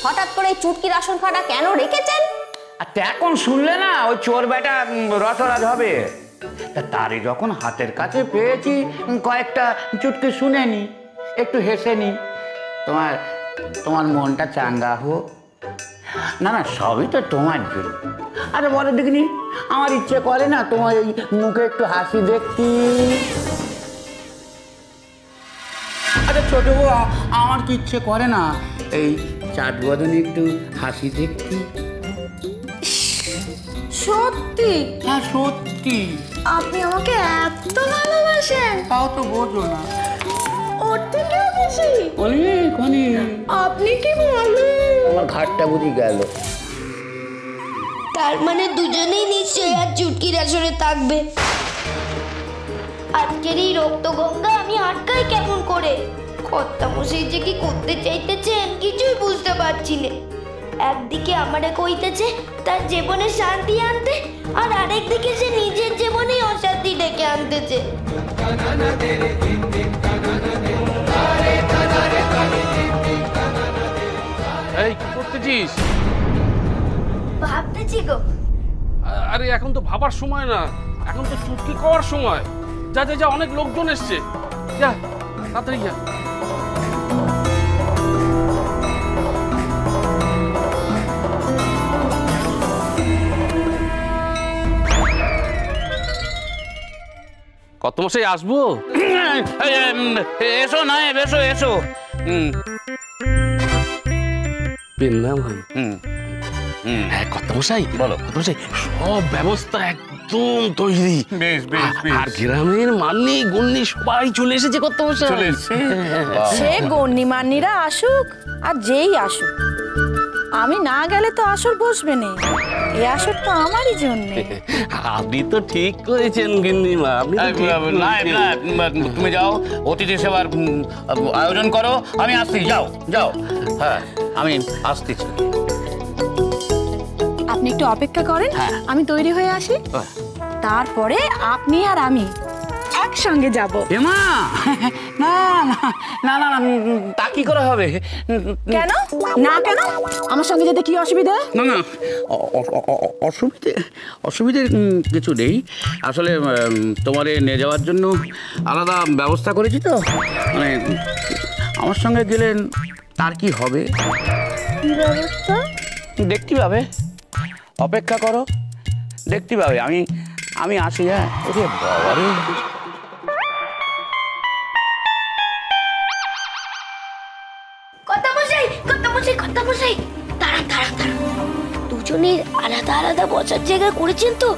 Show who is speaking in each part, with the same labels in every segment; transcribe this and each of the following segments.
Speaker 1: হঠাৎ করে চুটকির আসন খাটা কেন রেখেছেন?
Speaker 2: আর এখন শুনলে না ওই চোর বেটা রসরাজ হবে। তারই যখন হাতের কাছে পেয়েছি কয়েকটা চুটকি শুনে নি, একটু হেসে নি, তোমার মনটা চাঙ্গা হোক। না না, সবই তো তোমার জন্য। আরে বলো দেখিনি, আমার ইচ্ছে করে না তোমার এই মুখে একটু হাসি দেখতি। আরে ছোট বউ, আমার কি ইচ্ছে করে না এই চাঁদ বদনে একটু হাসি দেখতি?
Speaker 1: সত্যি?
Speaker 2: হ্যাঁ সত্যি।
Speaker 1: আপনি আমাকে এত ভালোবাসেন?
Speaker 2: তাও তো বোঝো না।
Speaker 1: ওর থেকেও বেশি?
Speaker 2: অনেক অনেক।
Speaker 1: আপনি কি বলেন?
Speaker 2: আমার ঘাটটা বুঝি গেল।
Speaker 3: তার মানে দুজনেই নিশ্চয়ই আর চুটকির আসরে থাকবে। আজকের এই রক্তগঙ্গা আমি আটকাই কেমন করে? কর্তামশাই যে কি করতে চাইতেছেন কিছুই বুঝতে পারছি না। একদিকে আমারে কইতেছে তার জীবনে শান্তি আনতে, আর আরেকদিকে সে নিজের জীবনে অশান্তি ডেকে আনতেছে।
Speaker 4: এই কি করতেছিস?
Speaker 3: ভাবতেছি গো।
Speaker 4: আরে এখন তো ভাবার সময় না, এখন তো চুটকি খাওয়ার সময়। যা যা যা, অনেক লোকজন এসছে, যা তাড়াতাড়ি যা। কত মশাই আসবো?
Speaker 2: এসো না, এসো এসো।
Speaker 4: পেন না ভাই? হ্যাঁ কত মশাই, বলো কত মশাই, সব ব্যবস্থা একদম তৈরি।
Speaker 2: বেশ বেশ বেশ।
Speaker 4: আর গ্রামের মান্নি গন্নি সবাই চলে এসেছে কত মশাই।
Speaker 2: চলে এসেছে?
Speaker 1: সে গণ্যি মান্যিরা আসুক আর যেই আসুক, আমি না গেলে তো আসর বসবে না। এই আসর তো আমারই জন্য।
Speaker 4: আপনি তো ঠিক করেছেন গিন্নিমা, আপনি তো ঠিক করেছেন।
Speaker 2: তুমি যাও, অতিথি সেবার আয়োজন করো, আমি আসছি। যাও যাও। হ্যাঁ আমি আসতেছি।
Speaker 1: আপনি একটু অপেক্ষা করেন, আমি তৈরি হয়ে আসি, তারপরে আপনি আর আমি একসঙ্গে যাব।
Speaker 2: এমা, না না না না, তা কি করে হবে?
Speaker 1: কেন না? কেন? আমার সঙ্গে যেতে কি অসুবিধা?
Speaker 2: না না, অসুবিধে কিছু নেই। আসলে তোমারে নিয়ে যাওয়ার জন্য আলাদা ব্যবস্থা করেছি তো, মানে আমার সঙ্গে গেলেন তার কি হবে?
Speaker 1: কি ব্যবস্থা?
Speaker 2: দেখতে পাবে, অপেক্ষা করো, দেখতে পাবে। আমি আসি। হ্যাঁ ওরে বাবা রে।
Speaker 3: কর্তামশাই, দাঁড়ান। দুজনের আলাদা আলাদা বসার জায়গা করেছেন তো,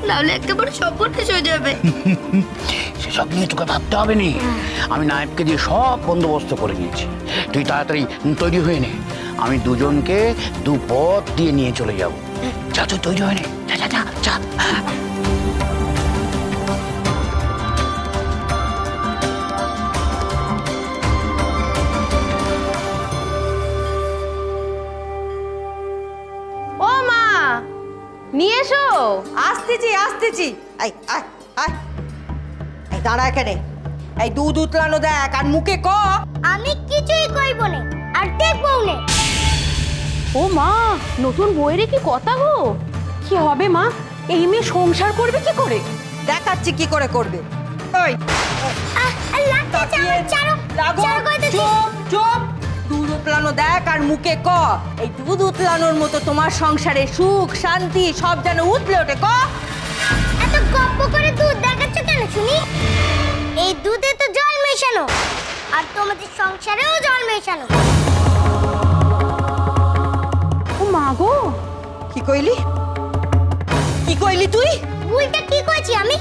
Speaker 3: নাহলে একেবারে সর্বনাশ হয়ে যাবে।
Speaker 2: সেসব নিয়ে তোকে ভাবতে হবে নি। আমি নায়েবকে দিয়ে সব বন্দোবস্ত করে নিয়েছি। তুই তাড়াতাড়ি তৈরি হয়ে নে, আমি দুজনকে দুপথ দিয়ে নিয়ে চলে যাব। যা তুই তৈরি হয়ে নে, যা যা যা যা।
Speaker 1: ও মা, নিয়ে এসো। আসতেছি।
Speaker 5: আয় আয় আয়, এই দাঁড়া এখানে। এই দুধ উতলানো দেখ আর মুখে ক।
Speaker 3: আমি কিছুই কইব না আর দেখবও না।
Speaker 1: ও মা, নতুন বইয়ের কি কথা গো? কি হবে মা? এই মেয়ে সংসার করবে কি করে?
Speaker 5: দেখাচ্ছি কি করে করবে। ওই চুপ। দুধ উতলানো দেখ আর মুখে ক। এই দুধ উতলানোর মতো তোমার সংসারে সুখ শান্তি সব যেন উতলে ওঠে। ক।
Speaker 3: এত গপ্প করে দুধ দেখাচ্ছ কেন শুনি? এই দুধে তো জল মেশানো, আর তোমাদের সংসারেও জল মেশানো।
Speaker 1: ও মা গো,
Speaker 5: কি কইলি তুই?
Speaker 3: ভুলটা কি কইছি আমি?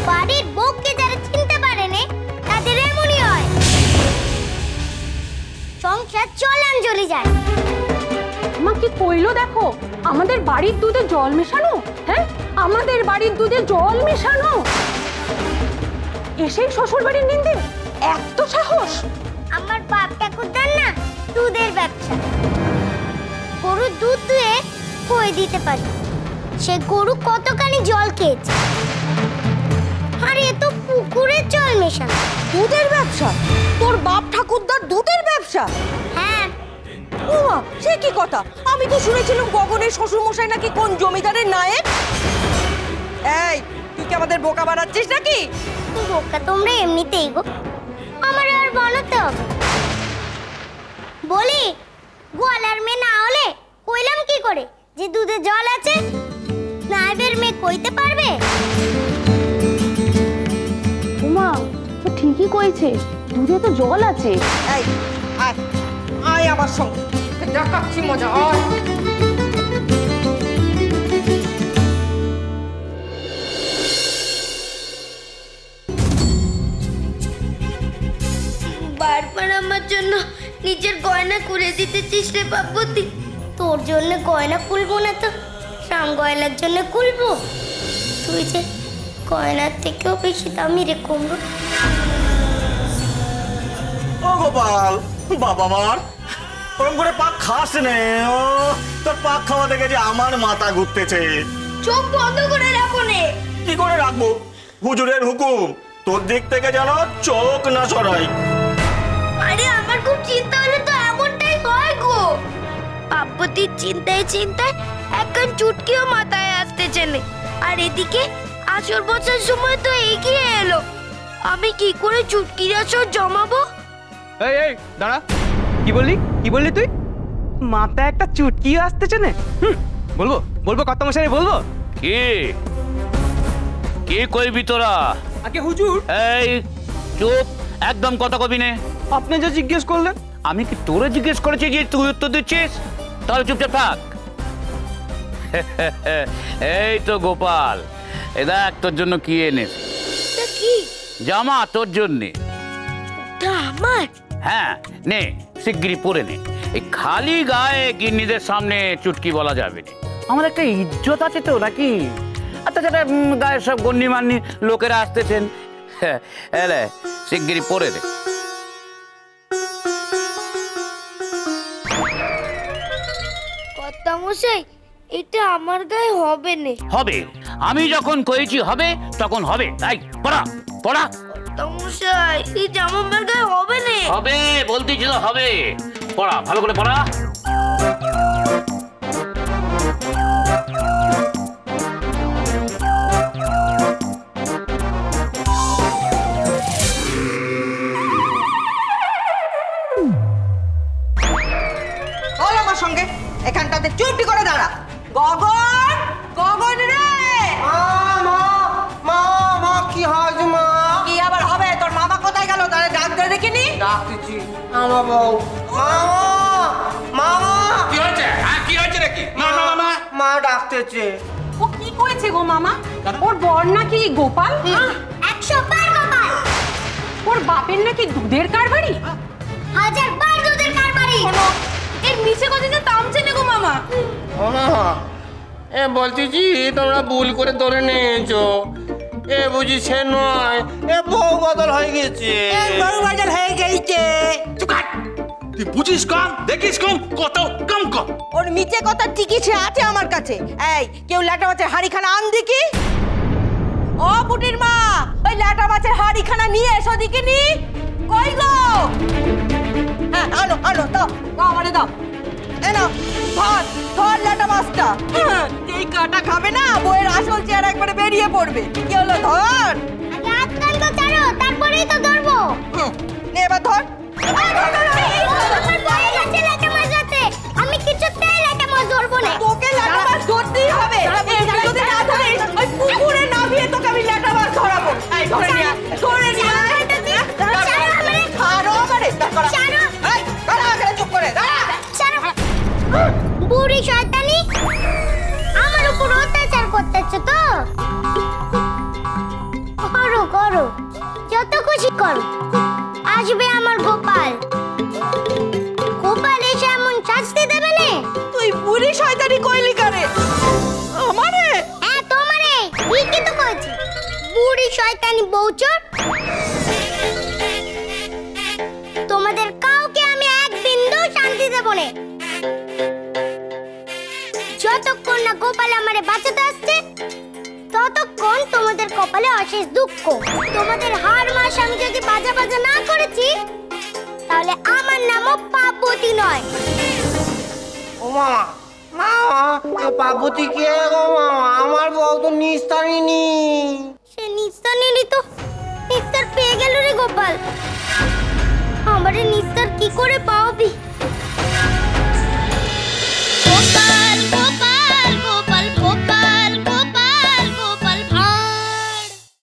Speaker 3: বাড়ির বউকে যারা চিনতে পারে না তাদের এমনই হয়, সংসার চলান জ্বলে যায়।
Speaker 1: মা কি কইলো দেখো, আমাদের বাড়ির দুধে জল মেশানো। হ্যাঁ, আমাদের বাড়ির দুধে জল মেশানো। এসেই শ্বশুর বাড়ির নিন্দে, এত সাহস!
Speaker 3: আমার বাপ ঠাকুরদার না দুধের ব্যবসা, গরুর দুধ দুয়ে কই দিতে পারি সে গরু কতখানি জল খেয়েছে। আর এ তো পুকুরের জল মেশানো।
Speaker 5: দুধের ব্যবসা? তোর বাপ ঠাকুরদার দুধের ব্যবসা?
Speaker 3: হ্যাঁ,
Speaker 5: ওমা, সে কি কথা? আমি তো শুনেছিলাম গগনের শ্বশুর মশাই নাকি কোন জমিদারের নায়েব। এই, তুই কি আমাদের বোকা বানাচ্ছিস নাকি?
Speaker 3: বোকা তোমরা এমনিতেই গো, আমার আর বানাতে হবে। বলি, গোয়ালার মেয়ে না হলে কইলাম কি করে যে দুধে জল আছে? নায়েবের মেয়ে কইতে পারবে?
Speaker 1: উমা, তো ঠিকই কইছে, দুধে তো জল আছে।
Speaker 5: এই, আয় আয় আমার সঙ্গে, দেখাচ্ছি মজা। আয়।
Speaker 3: বারবার আমার জন্য নিজের গয়না খুলে দিতেছিস রে বাবুতি। তোর জন্য গয়না খুলবো না তো রাম গয়নার জন্য খুলবো? তুই যে গয়নার থেকেও বেশি দামি রে কুমড়ো।
Speaker 6: ও গোপাল, বাবা মার ওরম করে পাক খাস নে। ও তোর পাক খাওয়া দেখে যে আমার মাথা ঘুরতেছে।
Speaker 3: চোখ বন্ধ করে রাখো নে।
Speaker 6: কি করে রাখবো? হুজুরের হুকুম, তোর দিক থেকে যেন চোখ না সরাই।
Speaker 3: আরে আমার খুব চিন্তা হলে তো এমনটাই হয় গো। বাবুতির চিন্তায় চিন্তায় একখান চুটকিও মাথায় আসতেছে না। আর এদিকে আসর বছর সময় তো এগিয়ে এলো, আমি কি করে চুটকির আসর জমাবো?
Speaker 7: এই এই দাঁড়া, কি বললি তুই? মাথায় একটা চুটকিও আসতেছে না? বলবো বলবো কত মশাই বলবো।
Speaker 2: কি কইবি তোরা?
Speaker 7: আগে হুজুর,
Speaker 2: এই চুপ, একদম কথা কবি নে।
Speaker 7: আপনি যে জিজ্ঞেস করলেন।
Speaker 2: আমি কি তোরে জিজ্ঞেস করেছি যে তুই উত্তর দিচ্ছিস? তাহলে চুপচাপ থাক। এই তো গোপাল, এ দেখ তোর জন্য কি এনেছি।
Speaker 3: কি
Speaker 2: জামা তোর জন্যে।
Speaker 3: আমার?
Speaker 2: হ্যাঁ, নে শিগগিরই পরে নে। এই খালি গায়ে গিন্নিদের সামনে চুটকি বলা যাবে না। আমার একটা ইজ্জত আছে তো নাকি? আচ্ছা যেটা গায়ে সব গণ্যমান্য লোকেরা আসতেছেন, এলে শিগগিরই পরে দে।
Speaker 3: কর্তামশাই, এটা আমার গায়ে হবে না।
Speaker 2: হবে, আমি যখন কইছি হবে তখন হবে। তাই পড়া পড়া।
Speaker 3: কর্তামশাই, এই জামা আমার গায়ে হবে না।
Speaker 2: হবে বলতেছি তো হবে। পড়া, ভালো করে পড়া।
Speaker 5: চল আমার সঙ্গে, এখানটাতে চুপটি করে দাঁড়া। গগন, গগন রে!
Speaker 8: মা কি হয় মা?
Speaker 5: কি আবার হবে? তোর মামা কোথায় গেল? তাহলে ডাক দে দেখিনি।
Speaker 8: ডাকতেছি আমার বউ। মামা
Speaker 4: কি হয়েছে? হ্যাঁ, কি হয়েছে নাকি?
Speaker 8: মা ডাকতেছে।
Speaker 5: ও কি করেছে গো মামা? ওর বর নাকি গোপাল?
Speaker 3: 100 বার গোপাল।
Speaker 5: ওর বাপের নাকি দুধের কারবারি?
Speaker 3: 1000 বার দুধের কারবারি।
Speaker 5: এর মিছে কথা যে থামছে না গো মামা।
Speaker 8: এ বলতেছি তোমরা ভুল করে ধরে নিয়েছো। এ বুঝি সে নয়, এ বউ বদল হয়ে গেছে।
Speaker 5: বউ বাজার হয়ে গেছে।
Speaker 4: তুই বুঝিস কম, দেখিস কম, কত কম কম।
Speaker 5: ওর মিছে কথা ঠিকই সে আছে আমার কাছে। এই, কেউ ল্যাটা মাছের হাড়িখানা আন দেখি। ও পুটির মা, ওই ল্যাটা মাছের হাড়িখানা নিয়ে এসো দেখিনি। কই গো? হ্যাঁ, আনো আনো, দাও দাও, আমারে দাও। এ নাও, ধর ধর ল্যাটা মাছটা। এই কাটা খাবে না, বইয়ের আসল চেহারা একবারে বেরিয়ে পড়বে। কি হলো? ধর।
Speaker 3: আগে হাত কান তো ছাড়ো, তারপরেই তো ধরবো।
Speaker 5: নে এবার ধর।
Speaker 3: আমার বয়ে গেছে ল্যাটা মাছ আছে, আমি কিছুতেই ল্যাটা মাছ ধরবো না।
Speaker 5: তোকে ল্যাটা মাছ ধরতেই হবে। এই যদি না ধরিস, ওই পুকুরে নামিয়ে তোকে আমি ল্যাটা মাছ ধরাবো। এই ধরে নিয়ে আয়, ধরে নিয়ে আয়। ছাড়ো আমারে, দাঁড়া। এই, দাঁড়া, এখানে চুপ করে দাঁড়া।
Speaker 3: বুড়ি শয়তানি, আমার উপর অত্যাচার করতেছে তো। করো করো, যত খুশি করো। আসবে আমার গোপাল, গোপাল এসে এমন শাস্তি দেবে না।
Speaker 5: তুই বুড়ি শয়তানি কইলি কারে? আমারে?
Speaker 3: হ্যাঁ তোমারে, ঠিকই তো কইছি। বুড়ি শয়তানি বউচোর। তোমাদের কাউকে আমি এক বিন্দু শান্তি দেব না, যতক্ষণ না গোপাল আমারে বাঁচাতে আসছে ততক্ষণ তোমাদের কপালে অশেষ দুঃখ। তোমাদের হার মাস আমি যদি বাজা বাজা না করেছি তাহলে আমার নামও পাপবতী নয়।
Speaker 8: ও মামা মামা এ পার্বতী কে গো মামা? আমার বউ তো নিস্তারিনি।
Speaker 3: সে নিস্তার নিলি তো নিস্তার পেয়ে গেল রে গোপাল। আমারে নিস্তার কি করে পাওয়াবি